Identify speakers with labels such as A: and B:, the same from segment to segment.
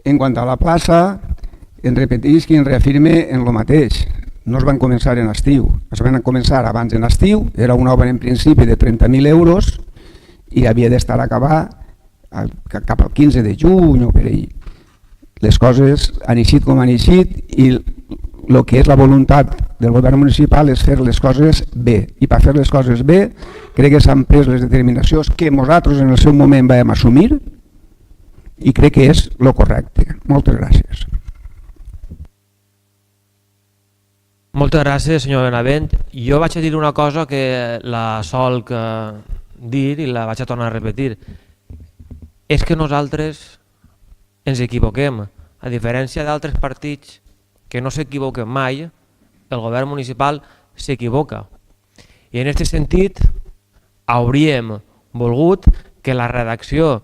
A: En quant a la plaça, en repeteix que en reafirme en el mateix. No es van començar en estiu, es van començar abans en estiu, era una obra en principi de 30.000 euros i havia d'estar acabar cap al 15 de juny o per ahir. Les coses han eixit com han eixit i el que és la voluntat del govern municipal és fer les coses bé. I per fer les coses bé crec que s'han pres les determinacions que nosaltres en el seu moment vam assumir i crec que és el correcte. Moltes gràcies.
B: Moltes gràcies, senyor Benavent. Jo vaig a dir una cosa que la solc dir i la vaig a tornar a repetir. És que nosaltres ens equivoquem. A diferència d'altres partits que no s'equivoquen mai, el govern municipal s'equivoca. I en aquest sentit hauríem volgut que la redacció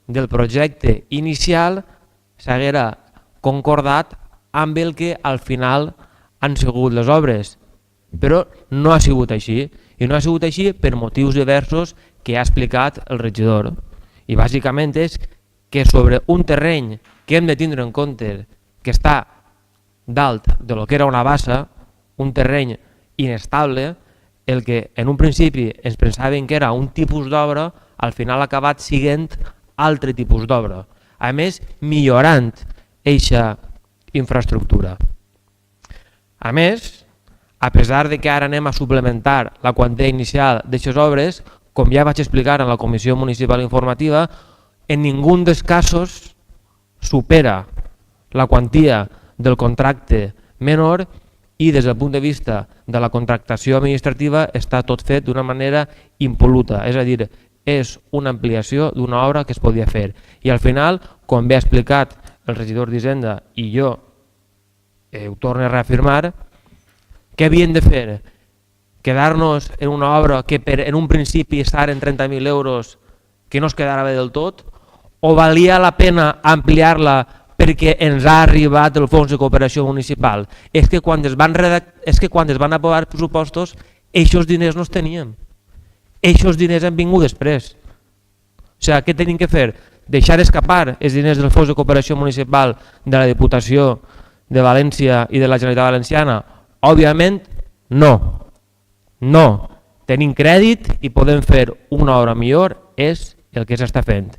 B: del projecte inicial s'haguera concordat amb el que al final han sigut les obres, però no ha sigut així, i no ha sigut així per motius diversos que ha explicat el regidor. I bàsicament és que sobre un terreny que hem de tindre en compte que està dalt de lo que era una bassa, un terreny inestable, el que en un principi ens pensaven que era un tipus d'obra, al final ha acabat sent altre tipus d'obra. A més, millorant eixa infraestructura. A més, a pesar de que ara anem a suplementar la quantia inicial d'aquestes obres, com ja vaig explicar en la Comissió Municipal Informativa, en ningú dels casos supera la quantia del contracte menor i des del punt de vista de la contractació administrativa està tot fet d'una manera impol·luta, és a dir, és una ampliació d'una obra que es podia fer. I al final, com bé ha explicat el regidor d'Hisenda i jo ho torno a reafirmar, què havien de fer? Quedar-nos en una obra que en un principi estar en 30.000 euros que no es quedara bé del tot? O valia la pena ampliar-la perquè ens ha arribat el fons de cooperació municipal? És que quan es van aprovar pressupostos, aquests diners no els teníem. Aquests diners han vingut després. O sigui, què tenim que fer? Deixar escapar els diners del fons de cooperació municipal de la Diputació de València i de la Generalitat Valenciana? Òbviament, no. No. Tenim crèdit i podem fer una obra millor, és el que s'està fent.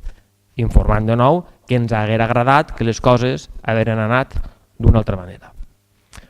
B: Informant de nou que ens haguera agradat que les coses hagueren anat d'una altra manera.